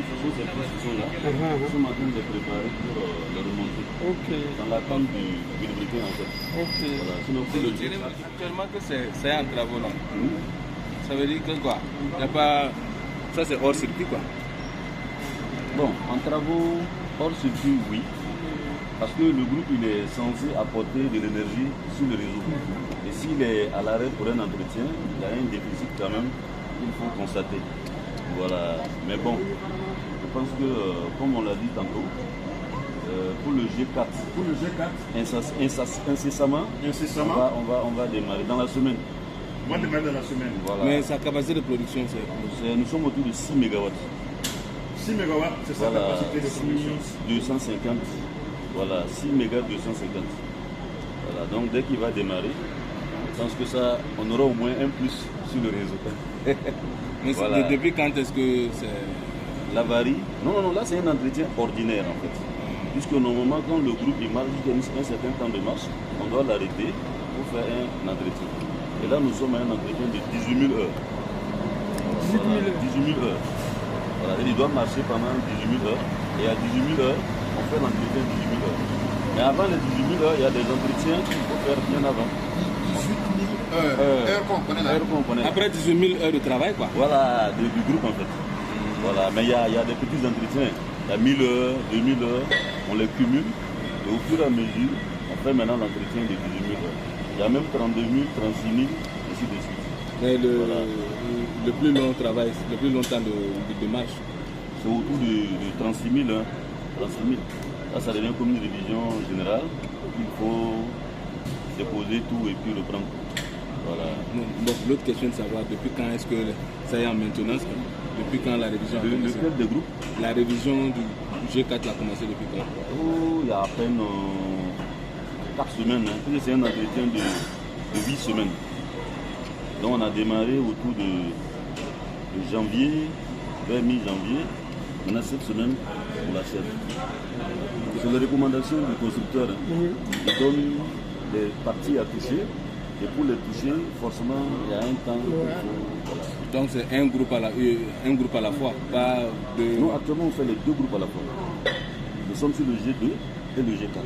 ce sont ces postes qui sont là. Ils sont en train de préparer pour le remonter. Ok. Dans l'attente du vilebrequin en fait. Ok. Voilà. Sinon, pour le jet. Actuellement que c'est en travaux là. Ça veut dire que quoi? Y a pas... Ça c'est hors circuit quoi. Bon, en travaux, hors circuit, oui. Parce que le groupe il est censé apporter de l'énergie sur le réseau. Et s'il est à l'arrêt pour un entretien, il y a un déficit quand même qu'il faut constater. Voilà. Mais bon, je pense que, comme on l'a dit tantôt, pour le G4, incessamment, on va démarrer dans la semaine. On va démarrer dans la semaine. Voilà. Mais sa capacité de production c'est... Nous sommes autour de 6 MW. 6 MW, c'est sa capacité de production. 250. Voilà, 6 mégas 250. Voilà, donc dès qu'il va démarrer, je pense que ça, on aura au moins un plus sur le réseau. Mais voilà. Depuis quand est-ce que c'est... L'avarie? Non, là c'est un entretien ordinaire en fait. Puisque normalement quand le groupe il marche jusqu'à un certain temps de marche, on doit l'arrêter pour faire un entretien. Et là nous sommes à un entretien de 18 000 heures. 18 000 heures. Voilà, il doit marcher pendant 18 000 heures. Et à 18 000 heures, on fait l'entretien 18 000 heures. Mais avant les 18 000 heures, il y a des entretiens qu'il faut faire bien avant. 18 000 heures qu'on connaît là. Après 18 000 heures de travail quoi. Voilà, du groupe en fait. Voilà, mais il y a des petits entretiens. Il y a 1000 heures, 2000 heures, on les cumule. Et au fur et à mesure, on fait maintenant l'entretien de 18 000 heures. Il y a même 32 000, 36 000, ainsi de suite. Mais le plus long travail, le plus long temps de marche, c'est autour de 36 000. Hein. 36 000. Ça devient comme une révision générale. Il faut déposer tout et puis reprendre. Voilà. Donc l'autre question de savoir depuis quand est-ce que ça est en maintenance, depuis quand la révision a commencé? Lequel des groupes? La révision du G4 a commencé depuis quand? Il y a à peine 4 semaines. Hein. C'est un entretien de 8 semaines. Donc on a démarré autour de janvier, vers mi-janvier. Maintenant cette semaine, on l'achève. C'est les recommandations du constructeur. Il donne des parties à toucher. Et pour les toucher, forcément, il y a un temps. Voilà. Donc c'est un groupe à la fois, pas de... Nous, actuellement, on fait les deux groupes à la fois. Nous sommes sur le G2 et le G4.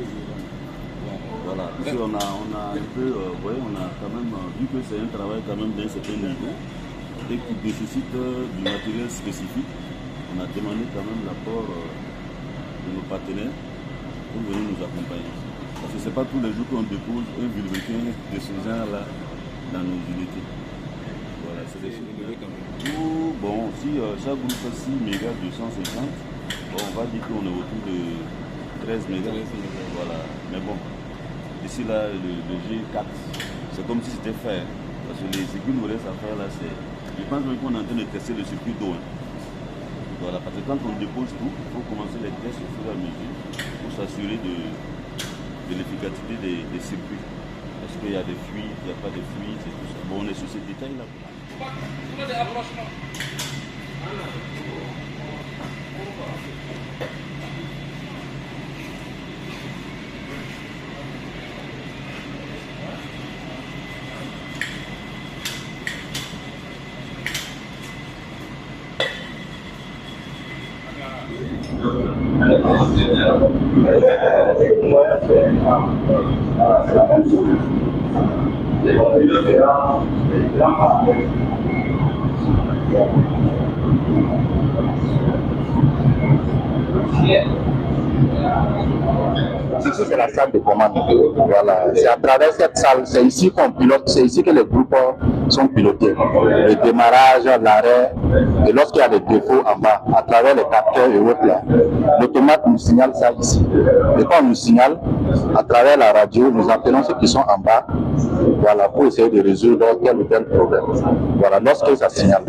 Voilà. Parce qu'on a un peu, on a quand même, vu que c'est un travail quand même d'un certain niveau et qui nécessite du matériel spécifique, on a demandé quand même l'apport de nos partenaires pour venir nous accompagner. Parce que ce n'est pas tous les jours qu'on dépose un vilebrequin de ce genre-là dans nos unités. Voilà, c'est des choses. Bon, si chaque groupe fait 6 mégas 250, bon, on va dire qu'on est autour de 13 mégas. Voilà, mais bon, ici là, le G4, c'est comme si c'était fait. Parce que ce qu'il nous reste à faire là, c'est. Je pense même qu'on est en train de tester le circuit d'eau. Voilà, parce que quand on dépose tout, il faut commencer les tests au fur et à mesure pour s'assurer de l'efficacité des circuits. Est-ce qu'il y a des fuites, il n'y a pas de fuites, et tout ça. Bon, on est sur ces détails-là. C'est la salle de commande. Voilà. C'est à travers cette salle, c'est ici qu'on pilote, c'est ici que les groupes sont pilotés. Le démarrage, l'arrêt, et lorsqu'il y a des défauts en bas, à travers les capteurs et autres là, l'automate nous signale ça ici. Et quand on nous signale, à travers la radio, nous appelons ceux qui sont en bas, voilà, pour essayer de résoudre tel ou tel problème. Voilà, lorsque ça signale.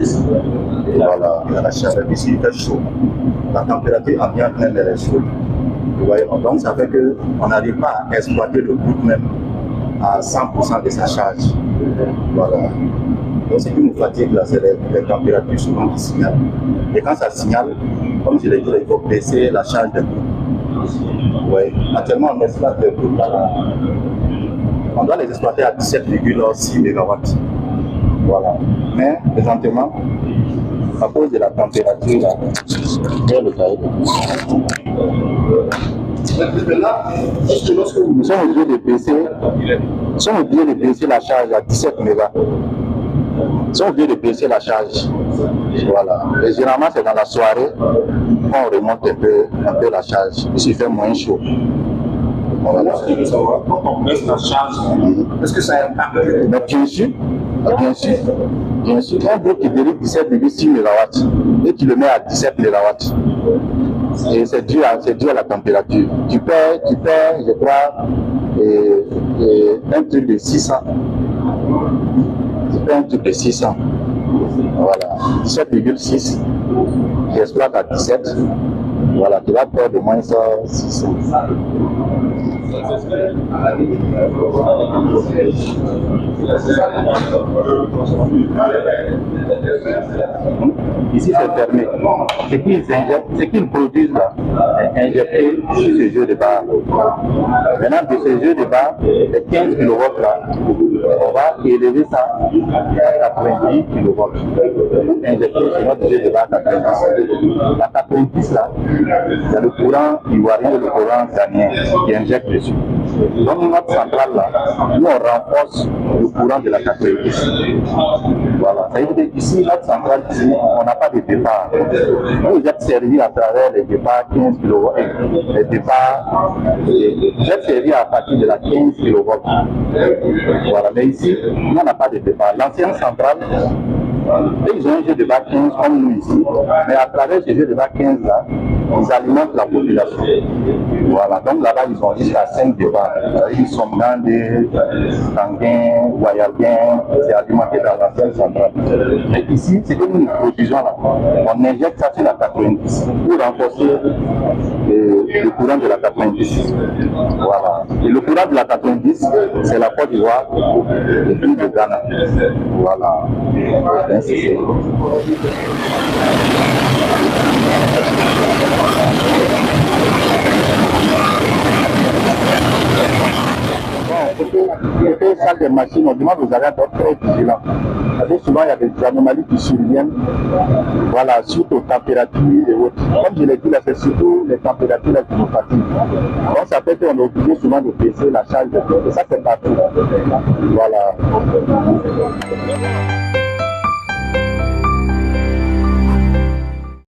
Voilà, la chaleur ici est chaud. La température ambiante même elle est chaude. Donc ça fait qu'on n'arrive pas à exploiter le groupe même à 100% de sa charge. Voilà. Donc ce qui nous fatigue là, c'est les températures souvent qui signalent. Et quand ça signale, comme je l'ai dit, il faut baisser la charge de groupe. Ouais. Actuellement on exploite le groupe là. On doit les exploiter à 17,6 MW. Voilà. Mais présentement, à cause de la température, là, vers le cahier. Nous sommes obligés de baisser la charge à 17 mégas. Nous sommes obligés de baisser la charge. Voilà. Et généralement, c'est dans la soirée qu'on remonte un peu la charge. Ici, il fait moins chaud. Voilà. Quand on baisse la charge, est-ce que ça impacte? Mais bien sûr, un groupe qui dérive 17,6 MW et qui le met à 17 MW. Et c'est dû à la température. Tu perds, je crois, un truc de 600. Tu perds un truc de 600. Voilà. 17,6. Tu exploites à 17. Voilà, tu vas perdre de moins 600. Ici c'est fermé. Ce qu'ils produisent là, est injecté sur ce jeu de barre. Maintenant, de ce jeu de barre, les 15 kW là, on va élever ça à 90 kW. Injecté sur notre jeu de barre 90. La 90 là, c'est le courant ivoirien et le courant ghanéen qui injecte dessus. Donc notre centrale là, nous on renforce le courant de la 90. Voilà. Ça veut dire qu'ici, notre centrale ici, on n'a pas de départ. Vous êtes servi à travers les départs 15 kW. Les départs, vous êtes servi à partir de la 15 kW. Voilà. Mais ici, nous on n'a pas de départ. L'ancienne centrale, ils ont un jeu de bas 15 comme nous ici, mais à travers ce jeu de bas 15 là, ils alimentent la population. Voilà, donc là-bas ils ont jusqu'à 5 départs. Ils sont dans des Tanguin, Guayabien, c'est alimenté dans l'ancienne centrale. Mais ici, c'est que nous produisons là, on injecte ça sur la 90 pour renforcer le courant de la 90. Voilà. Et le courant de la 90, c'est la Côte d'Ivoire et puis le Ghana. Voilà. Merci. Côté salle des machines, on demande aux agents d'être très vigilants. Parce que souvent, il y a des anomalies qui surviennent, voilà, suite aux températures et autres. Comme je l'ai dit, là, c'est surtout les températures là, qui nous fatiguent. Donc, ça fait qu'on est obligé souvent de baisser la charge de et ça, c'est partout. Voilà.